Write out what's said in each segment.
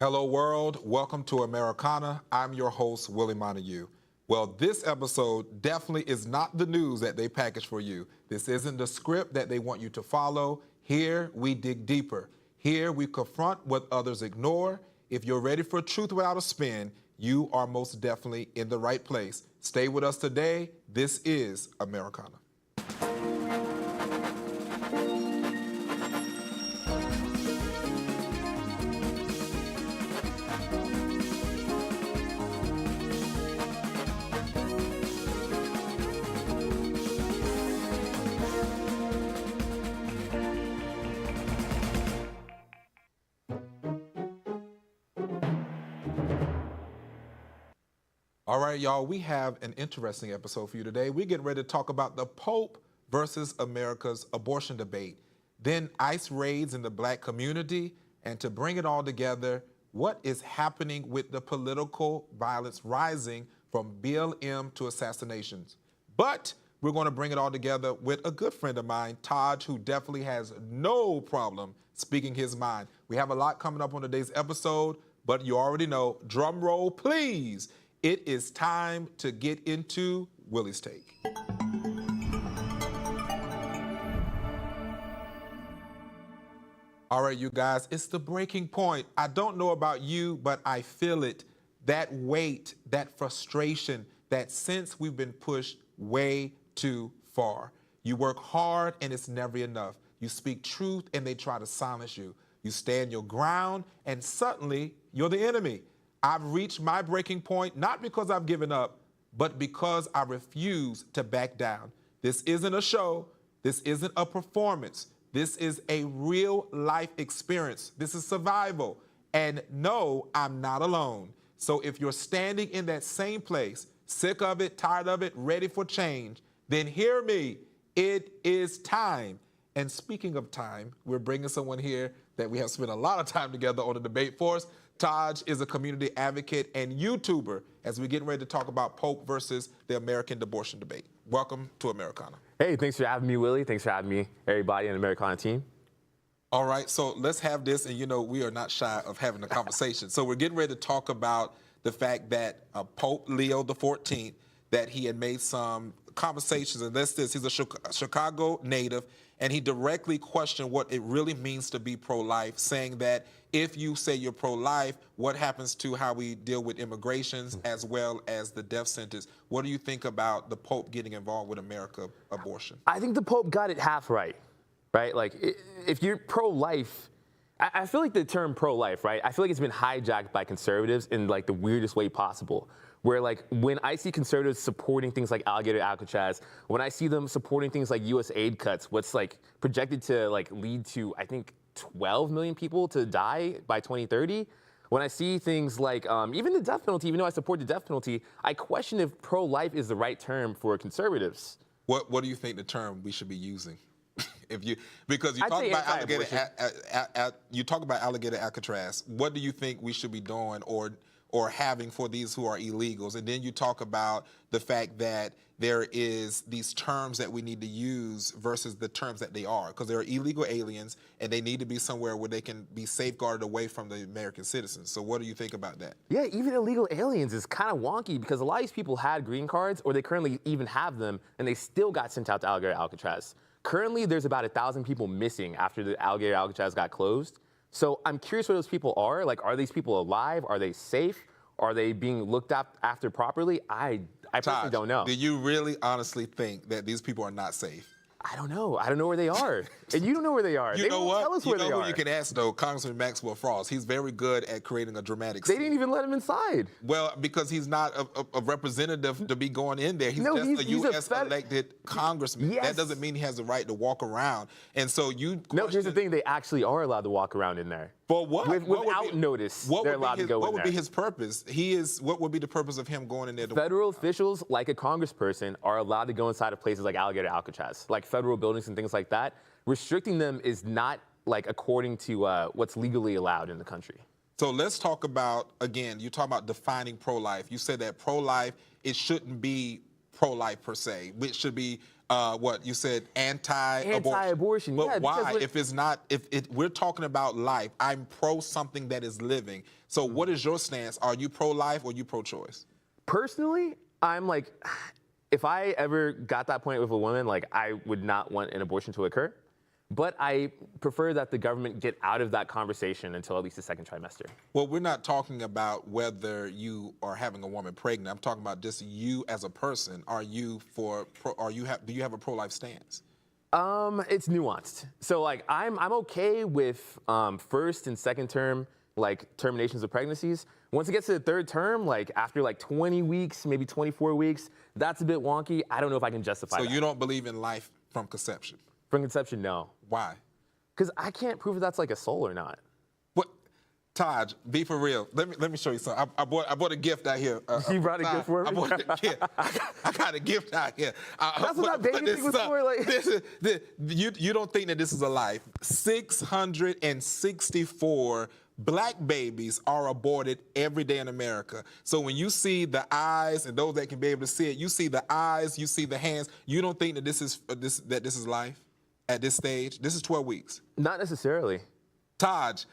Hello, world. Welcome to Americana. I'm your host, Willie Montague. Well, this episode definitely is not the news that they package for you. This isn't the script that they want you to follow. Here, we dig deeper. Here, we confront what others ignore. If you're ready for truth without a spin, you are most definitely in the right place. Stay with us today. This is Americana. All right, y'all, we have an interesting episode for you today. We're getting ready to talk about the Pope versus America's abortion debate, then ICE raids in the black community, and to bring it all together, what is happening with the political violence rising from BLM to assassinations. But we're going to bring it all together with a good friend of mine, Taj, who definitely has no problem speaking his mind. We have a lot coming up on today's episode, but you already know, drum roll, please. It is time to get into Willie's Take. All right, you guys, it's the breaking point. I don't know about you, but I feel it. That weight, that frustration, that sense we've been pushed way too far. You work hard and it's never enough. You speak truth and they try to silence you. You stand your ground and suddenly you're the enemy. I've reached my breaking point, not because I've given up, but because I refuse to back down. This isn't a show. This isn't a performance. This is a real life experience. This is survival. And no, I'm not alone. So if you're standing in that same place, sick of it, tired of it, ready for change, then hear me. It is time. And speaking of time, we're bringing someone here that we have spent a lot of time together on the debate force. Taj is a community advocate and YouTuber as we get ready to talk about Pope versus the American abortion debate. Welcome to Americana. Hey, thanks for having me, Willie. Thanks for having me, everybody in the Americana team. All right, so let's have this, and you know we are not shy of having a conversation. So we're getting ready to talk about the fact that Pope Leo XIV, that he had made some conversations, and he's a Chicago native, and he directly questioned what it really means to be pro-life, saying that if you say you're pro-life, what happens to how we deal with immigrations as well as the death sentence? What do you think about the Pope getting involved with America abortion? I think the Pope got it half right? Like, if you're pro-life, I feel like the term pro-life, right? I feel like it's been hijacked by conservatives in like the weirdest way possible. Where like when I see conservatives supporting things like alligator Alcatraz, when I see them supporting things like U.S. aid cuts, what's like projected to like lead to, I think, 12 million people to die by 2030. When I see things like even the death penalty, even though I support the death penalty, I question if pro-life is the right term for conservatives. What do you think the term we should be using? Because you talk about alligator Alcatraz. What do you think we should be doing or having for these who are illegals? And then you talk about the fact that there is these terms that we need to use versus the terms that they are, because they're illegal aliens and they need to be somewhere where they can be safeguarded away from the American citizens. So what do you think about that? Yeah, even illegal aliens is kind of wonky because a lot of these people had green cards or they currently even have them and they still got sent out to alligator Alcatraz. Currently, there's about 1,000 people missing after the alligator Alcatraz got closed. So I'm curious what those people are. Like, are these people alive? Are they safe? Are they being looked after properly? I personally don't know. Do you really honestly think that these people are not safe? I don't know. I don't know where they are. And you don't know where they are. You know what? Tell us where they are. You know who you can ask, though? Congressman Maxwell Frost. He's very good at creating a dramatic scene. They didn't even let him inside. Well, because he's not a representative to be going in there. He's just a U.S. elected congressman. Yes. That doesn't mean he has the right to walk around. And so you No, here's the thing. They actually are allowed to walk around in there. For what? Without notice, they're allowed to go in there. What would be his purpose? What would be the purpose of him going in there? Federal officials, like a congressperson, are allowed to go inside of places like alligator Alcatraz, like federal buildings and things like that. Restricting them is not like according to what's legally allowed in the country. So let's talk about, again, you talk about defining pro-life. You said that pro-life, it shouldn't be pro-life per se. It should be what you said, anti-abortion. Anti-abortion, But yeah, because why? If it's not, we're talking about life, I'm pro something that is living. So what is your stance? Are you pro-life or you pro-choice? Personally, I'm like, if I ever got that point with a woman, like I would not want an abortion to occur. But I prefer that the government get out of that conversation until at least the second trimester. Well, we're not talking about whether you are having a woman pregnant. I'm talking about just you as a person. Do you have a pro-life stance? It's nuanced. So like I'm okay with first and second term like terminations of pregnancies. Once it gets to the third term, like after like 20 weeks, maybe 24 weeks, that's a bit wonky. I don't know if I can justify that. So you don't believe in life from conception? From conception, no. Why? Because I can't prove if that's like a soul or not. What, Taj? Be for real. Let me show you something. I bought a gift out here. You brought a gift for me? I got a gift out here. That's what that baby thing was for. Like you don't think that this is a life? 664 black babies are aborted every day in America. So when you see the eyes, and those that can be able to see it, you see the eyes, you see the hands. You don't think that this is life at this stage? This is 12 weeks. Not necessarily. Taj.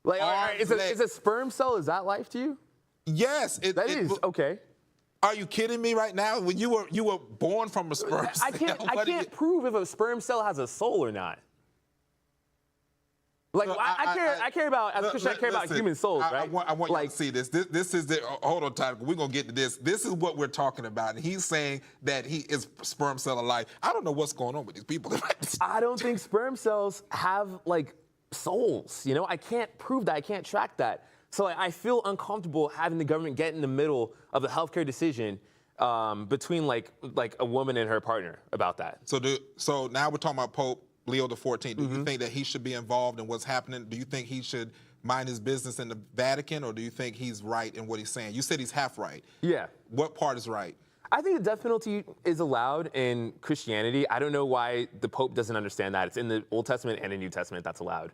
Like, is a sperm cell, is that life to you? Yes. That is, okay. Are you kidding me right now? When you were born from a sperm cell. I can't prove if a sperm cell has a soul or not. Like, so I care about, as a Christian, I care about human souls, right? I want you to see this. This is the, hold on, Tyler, we're going to get to this. This is what we're talking about. And he's saying that he is sperm cell alive. I don't know what's going on with these people. I don't think sperm cells have, like, souls, you know? I can't prove that. I can't track that. So I feel uncomfortable having the government get in the middle of a healthcare decision between, like a woman and her partner about that. So now we're talking about Pope Leo XIV. Do you think that he should be involved in what's happening? Do you think he should mind his business in the Vatican, or do you think he's right in what he's saying? You said he's half right. Yeah. What part is right? I think the death penalty is allowed in Christianity. I don't know why the Pope doesn't understand that. It's in the Old Testament and the New Testament that's allowed.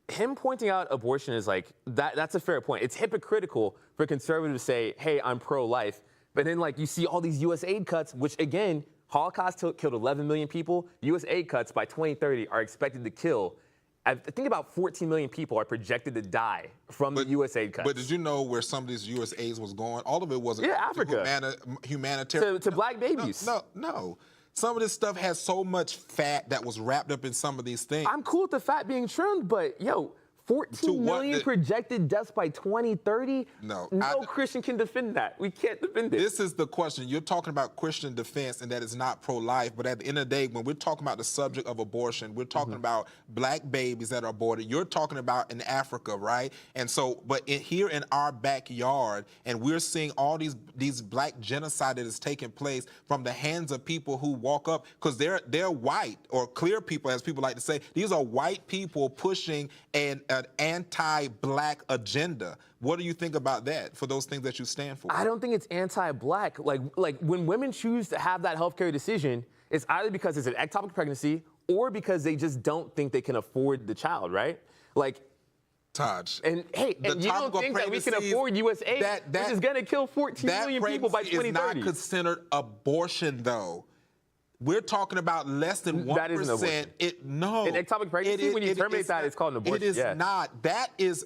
Him pointing out abortion is like, that's a fair point. It's hypocritical for conservatives to say, hey, I'm pro-life. But then like you see all these U.S. aid cuts, which again, Holocaust killed 11 million people. U.S. aid cuts by 2030 are expected to kill, I think about 14 million people are projected to die from the U.S. aid cuts. But did you know where some of these U.S. aids was going? All of it wasn't Africa. Humanitarian. To black babies. No. Some of this stuff has so much fat that was wrapped up in some of these things. I'm cool with the fat being trimmed, but yo, 14 million projected deaths by 2030? No Christian can defend that. We can't defend it. This is the question. You're talking about Christian defense, and that is not pro-life. But at the end of the day, when we're talking about the subject of abortion, we're talking about black babies that are aborted. You're talking about in Africa, right? And so, but here in our backyard, and we're seeing all these black genocide that is taking place from the hands of people who walk up, because they're white, or clear people, as people like to say. These are white people pushing an anti-black agenda. What do you think about that, for those things that you stand for? I don't think it's anti-black. Like when women choose to have that healthcare decision, it's either because it's an ectopic pregnancy or because they just don't think they can afford the child, right? Like, Taj. And hey, and you don't think that we can afford U.S. aid, which is going to kill 14 million people by 2030? That pregnancy is not considered abortion, though. We're talking about less than 1%. That is an abortion. No. An ectopic pregnancy, when you terminate that, it's called an abortion. It is not. That is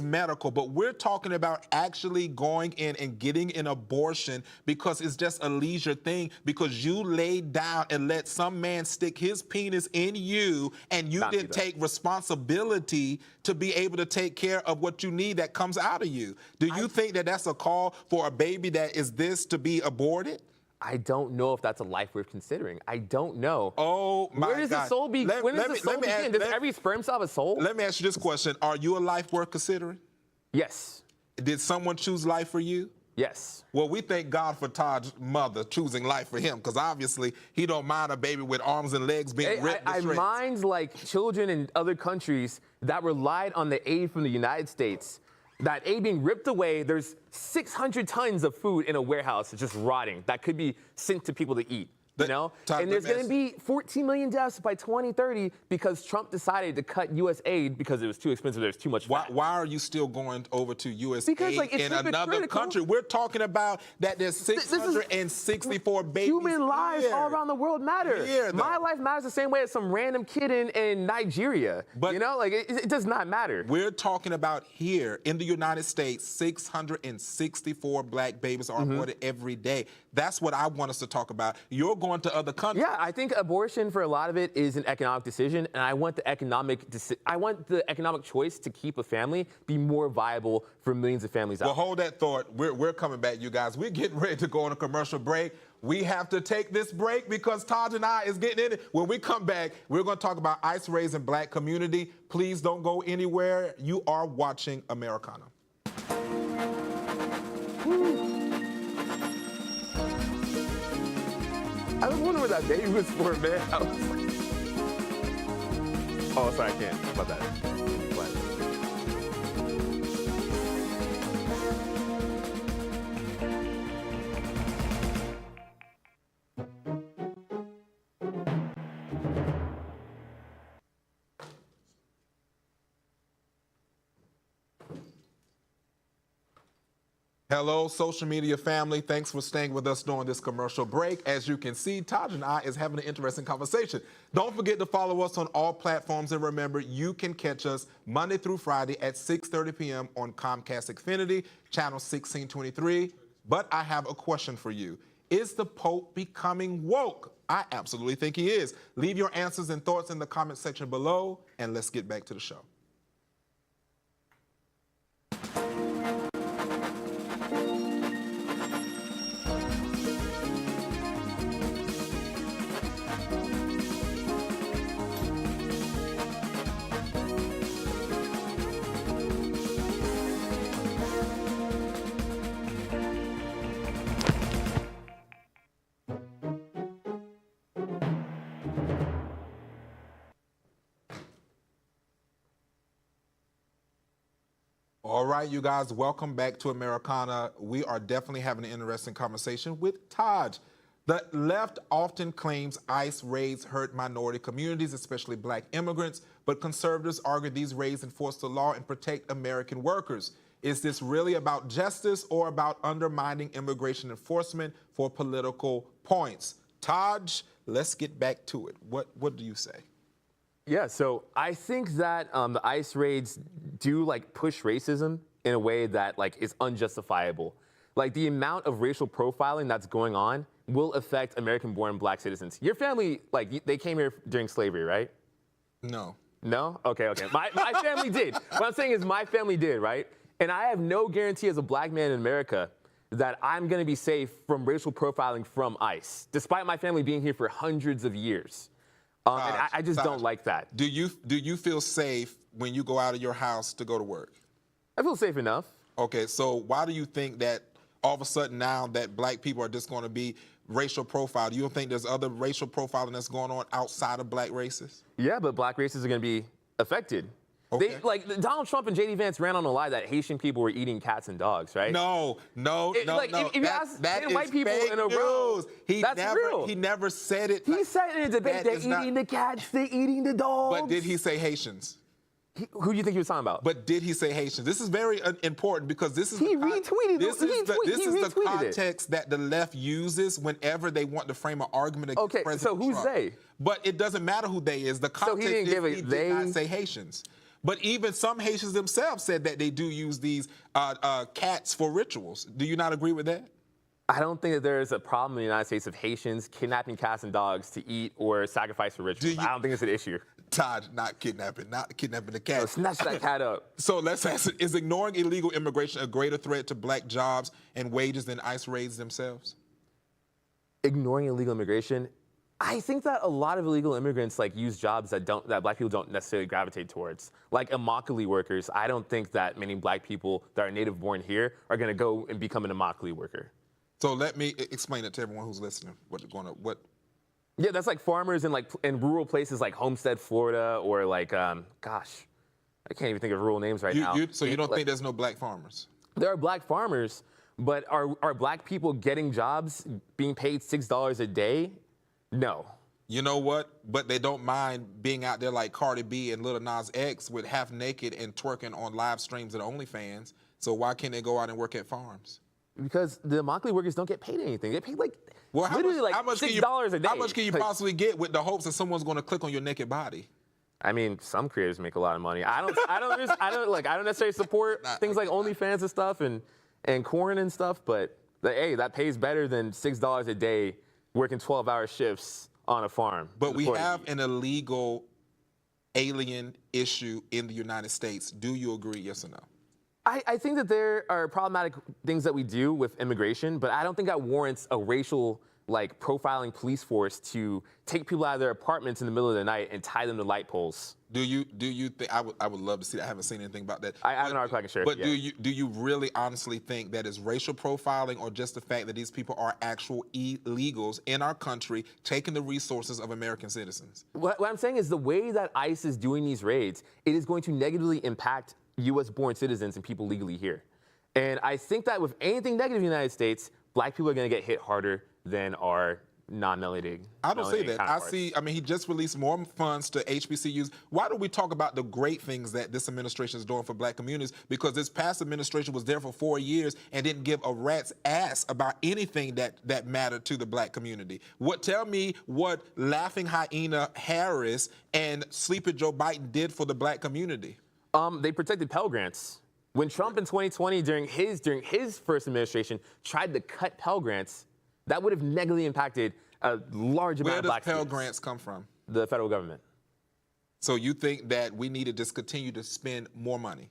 medical, but we're talking about actually going in and getting an abortion because it's just a leisure thing, because you laid down and let some man stick his penis in you, and you didn't take responsibility to be able to take care of what you need that comes out of you. Do you think that that's a call for a baby that is this to be aborted? I don't know if that's a life worth considering. I don't know. Oh, my God. Where does the soul begin? When does the soul begin? Does every sperm cell have a soul? Let me ask you this question. Are you a life worth considering? Yes. Did someone choose life for you? Yes. Well, we thank God for Todd's mother choosing life for him, because obviously he don't mind a baby with arms and legs being ripped to shreds. I mind like children in other countries that relied on the aid from the United States. That aid being ripped away, there's 600 tons of food in a warehouse just rotting that could be sent to people to eat. you know? Todd, And there's going to be 14 million deaths by 2030 because Trump decided to cut U.S. aid because it was too expensive. There's too much fat. Why are you still going over to U.S. Because, aid like, it's in another country? We're talking about that there's 664 babies. Human lives here. all around the world matter. Here, My life matters the same way as some random kid in Nigeria. But you know, like, it does not matter. We're talking about here in the United States, 664 black babies are aborted every day. That's what I want us to talk about. You're going to other countries. Yeah, I think abortion for a lot of it is an economic decision, and I want the economic choice to keep a family be more viable for millions of families out Well, hold that thought. We're coming back, you guys. We're getting ready to go on a commercial break. We have to take this break because Taj and I is getting in it. When we come back, we're going to talk about ICE raids in black community. Please don't go anywhere. You are watching Americana. I was wondering what that baby was for, man. I was like, oh, sorry, I can't. About that. What? Hello, social media family. Thanks for staying with us during this commercial break. As you can see, Taj and I is having an interesting conversation. Don't forget to follow us on all platforms, and remember, you can catch us Monday through Friday at 6:30 p.m. on Comcast Xfinity, channel 1623. But I have a question for you. Is the Pope becoming woke? I absolutely think he is. Leave your answers and thoughts in the comment section below, and let's get back to the show. All right, you guys, welcome back to Americana. We are definitely having an interesting conversation with Taj. The left often claims ICE raids hurt minority communities, especially black immigrants, but conservatives argue these raids enforce the law and protect American workers. Is this really about justice or about undermining immigration enforcement for political points? Taj, let's get back to it. What do you say? Yeah, so I think that the ICE raids do like push racism in a way that like is unjustifiable. Like the amount of racial profiling that's going on will affect American-born black citizens. Your family, like they came here during slavery, right? No. No? Okay. My family did. What I'm saying is my family did, right? And I have no guarantee as a black man in America that I'm gonna be safe from racial profiling from ICE, despite my family being here for hundreds of years. And I just don't like that. Do you feel safe when you go out of your house to go to work? I feel safe enough. Okay, so why do you think that all of a sudden now that black people are just going to be racial profiled? You don't think there's other racial profiling that's going on outside of black races? Yeah, but black races are going to be affected. Okay. Like Donald Trump and J.D. Vance ran on a lie that Haitian people were eating cats and dogs, right? No. If you ask 10 white people in a row, that's real. He never said it. He said in a debate, they're eating the cats, they're eating the dogs. But did he say Haitians? Who do you think he was talking about? But did he say Haitians? This is very important because this is he retweeted the context that the left uses whenever they want to frame an argument against President Trump. Okay, so who's they? But it doesn't matter who they is. The context he did not say Haitians. But even some Haitians themselves said that they do use these cats for rituals. Do you not agree with that? I don't think that there is a problem in the United States of Haitians kidnapping cats and dogs to eat or sacrifice for rituals. I don't think it's an issue. Todd, not kidnapping the cat. No, snatch that cat up. So let's ask, is ignoring illegal immigration a greater threat to black jobs and wages than ICE raids themselves? Ignoring illegal immigration? I think that a lot of illegal immigrants like use jobs that black people don't necessarily gravitate towards. Like immokalee workers, I don't think that many black people that are native born here are gonna go and become an immokalee worker. So let me explain it to everyone who's listening. Yeah, that's like farmers in rural places like Homestead, Florida, or like gosh, I can't even think of rural names right now. So you don't think there's no black farmers? There are black farmers, but are black people getting jobs being paid $6 a day? No. You know what? But they don't mind being out there like Cardi B and Lil Nas X with half naked and twerking on live streams at OnlyFans. So why can't they go out and work at farms? Because the Immokalee workers don't get paid anything. They get paid like literally like $6 a day. How much can you possibly get with the hopes that someone's going to click on your naked body? I mean, some creators make a lot of money. I don't necessarily support things like OnlyFans and stuff and corn and stuff, but hey, that pays better than $6 a day working 12-hour shifts on a farm. But we have an illegal alien issue in the United States. Do you agree, yes or no? I think that there are problematic things that we do with immigration, but I don't think that warrants a racial profiling police force to take people out of their apartments in the middle of the night and tie them to light poles. Do you think I would love to see that? I haven't seen anything about that. I have an article I can share. But do you really honestly think that is racial profiling, or just the fact that these people are actual illegals in our country taking the resources of American citizens? What I'm saying is the way that ICE is doing these raids, it is going to negatively impact U.S.-born citizens and people legally here. And I think that with anything negative in the United States, black people are going to get hit harder than our non-melanated. I don't say that. He just released more funds to HBCUs. Why don't we talk about the great things that this administration is doing for black communities? Because this past administration was there for 4 years and didn't give a rat's ass about anything that mattered to the black community. Tell me what Laughing Hyena Harris and Sleepy Joe Biden did for the black community. They protected Pell Grants. When Trump in 2020, during his first administration, tried to cut Pell Grants, that would have negatively impacted a large amount of black students. Where does Pell Grants come from? The federal government. So you think that we need to just continue to spend more money?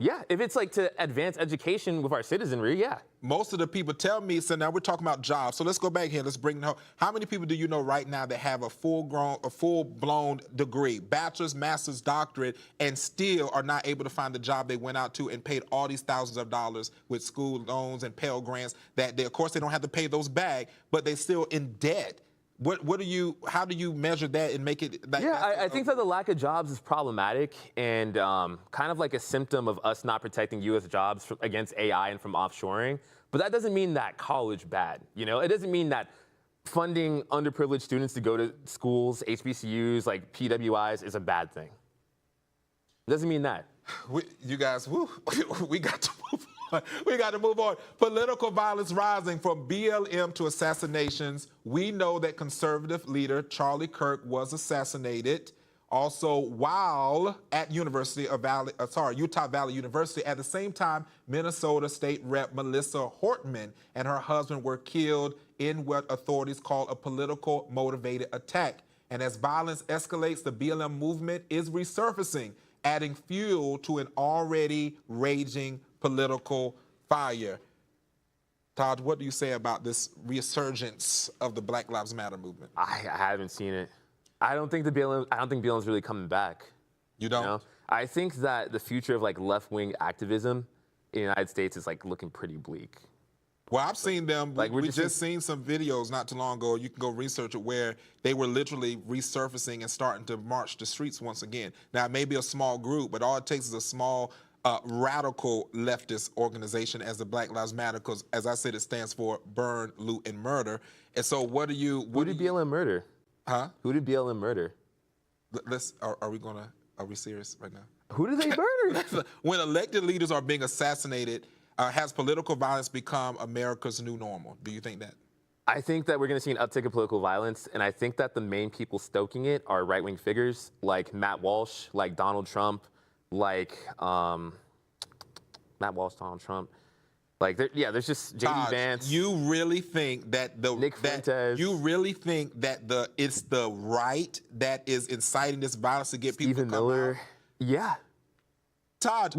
Yeah, if it's to advance education with our citizenry, yeah. Most of the people tell me, so now we're talking about jobs. So let's go back here. Let's bring it home. How many people do you know right now that have a full-blown degree, bachelor's, master's, doctorate, and still are not able to find the job they went out to and paid all these thousands of dollars with school loans and Pell Grants that of course, they don't have to pay those back, but they're still in debt? How do you measure that and make it? I think that the lack of jobs is problematic and kind of like a symptom of us not protecting U.S. jobs against AI and from offshoring. But that doesn't mean that college bad. It doesn't mean that funding underprivileged students to go to schools, HBCUs, like PWIs, is a bad thing. It doesn't mean that. You guys, we got to move on. We got to move on. Political violence rising from BLM to assassinations. We know that conservative leader Charlie Kirk was assassinated. Also, while at Utah Valley University, at the same time, Minnesota State Rep Melissa Hortman and her husband were killed in what authorities call a political motivated attack. And as violence escalates, the BLM movement is resurfacing, adding fuel to an already raging political fire. Todd, what do you say about this resurgence of the Black Lives Matter movement? I haven't seen it. I don't think BLM's really coming back. You don't? I think that the future of left-wing activism in the United States is looking pretty bleak. Well, I've seen them. We just seen some videos not too long ago. You can go research it, where they were literally resurfacing and starting to march the streets once again. Now, it may be a small group, but all it takes is a small radical leftist organization as the Black Lives Matter, because, as I said, it stands for burn, loot, and murder. And so who did BLM murder? Huh? Who did BLM murder? Are we serious right now? Who did they murder? When elected leaders are being assassinated, has political violence become America's new normal? Do you think that? I think that we're going to see an uptick of political violence, and I think that the main people stoking it are right-wing figures like Matt Walsh, like Donald Trump, like Matt Walsh, Donald Trump. There's just J.D. Vance. You really think that You really think that it's the right that is inciting this violence to get people to come Miller. out? Yeah. Todd,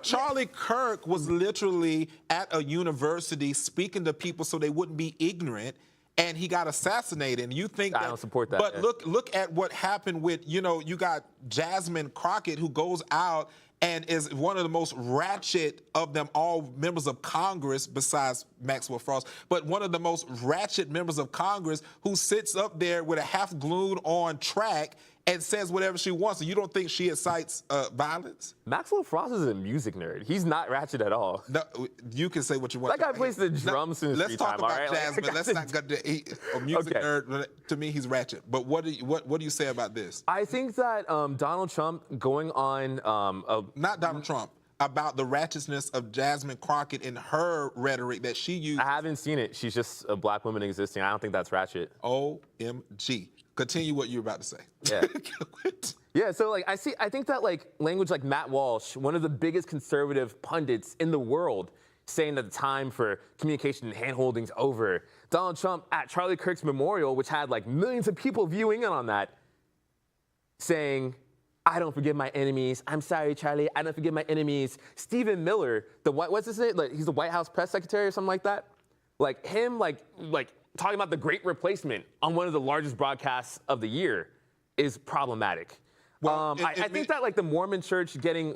Charlie Kirk was literally at a university speaking to people so they wouldn't be ignorant, and he got assassinated. And you think I don't support that. But look at what happened with, you got Jasmine Crockett, who goes out and is one of the most ratchet of them all members of Congress, besides Maxwell Frost, but one of the most ratchet members of Congress, who sits up there with a half glued on track and says whatever she wants. So you don't think she incites violence? Maxwell Frost is a music nerd. He's not ratchet at all. No, you can say what you want. That guy plays the drums in his free time. Let's talk about all right? Jasmine. Let's not go to a music Okay. nerd. To me, he's ratchet. But what do you say about this? I think that Donald Trump going on Not Donald Trump. About the ratchetness of Jasmine Crockett in her rhetoric that she used. I haven't seen it. She's just a black woman existing. I don't think that's ratchet. OMG. Continue what you're about to say. Yeah. Yeah, so like I think that like language like Matt Walsh, one of the biggest conservative pundits in the world, saying that the time for communication and hand-holding's over. Donald Trump at Charlie Kirk's memorial, which had like millions of people viewing in on that, saying, I don't forgive my enemies. I'm sorry, Charlie. I don't forgive my enemies. Stephen Miller, what's his name? Like, he's the White House press secretary or something like that. Like him, like talking about the Great Replacement on one of the largest broadcasts of the year is problematic. Well, I think that like the Mormon Church getting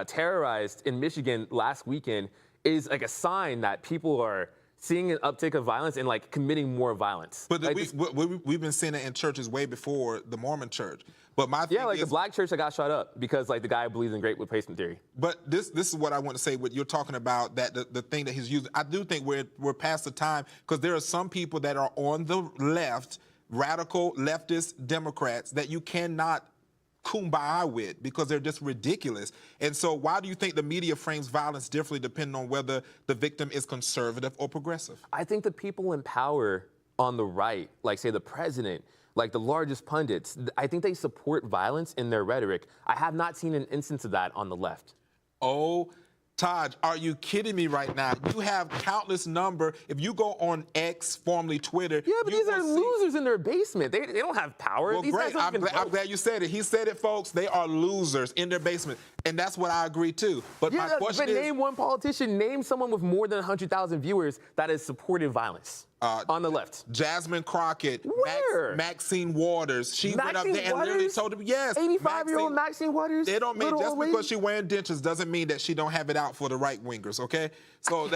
terrorized in Michigan last weekend is like a sign that people are seeing an uptick of violence and like committing more violence. But like we've been seeing it in churches way before the Mormon Church. But my thing like is, the black church that got shot up because like the guy believes in Great Replacement theory. But this is what I want to say. What you're talking about, that the thing that he's using, I do think we're past the time, because there are some people that are on the left, radical leftist Democrats, that you cannot kumbaya with because they're just ridiculous. And so why do you think the media frames violence differently depending on whether the victim is conservative or progressive? I think the people in power on the right, like say the president, like the largest pundits, I think they support violence in their rhetoric. I have not seen an instance of that on the left. Oh, Taj, are you kidding me right now? You have countless number. If you go on X, formerly Twitter. Yeah, but these are losers in their basement. They don't have power. Well, These great. guys don't I'm glad you said it. He said it, folks. They are losers in their basement. And that's what I agree too. But my question is, name one politician, name someone with more than 100,000 viewers that has supported violence on the left. Jasmine Crockett. Where? Maxine Waters. She went up there and literally told him, yes. 85-year-old Maxine Waters? They don't mean, just because she's wearing dentures doesn't mean that she don't have it out for the right-wingers, okay? So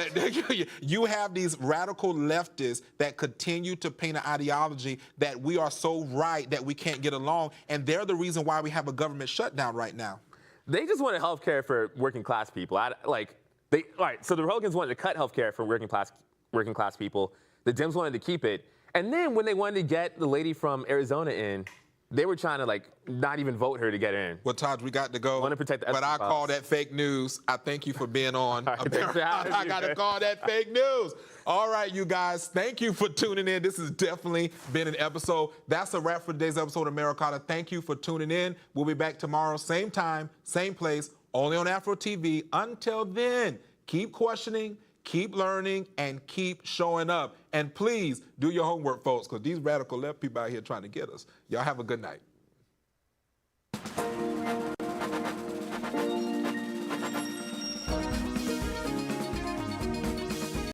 you have these radical leftists that continue to paint an ideology that we are so right that we can't get along, and they're the reason why we have a government shutdown right now. They just wanted health care for working class people. All right, so the Republicans wanted to cut health care for working class people. The Dems wanted to keep it. And then when they wanted to get the lady from Arizona in, they were trying to like not even vote her to get in. Well, Todd, we got to go. Want to protect the but I call that fake news. I thank you for being on. Right, I got to call that fake news. All right, you guys, thank you for tuning in. This has definitely been an episode. That's a wrap for today's episode of Americana. Thank you for tuning in. We'll be back tomorrow, same time, same place, only on Afro TV. Until then, keep questioning, keep learning, and keep showing up. And please do your homework, folks, because these radical left people out here trying to get us. Y'all have a good night.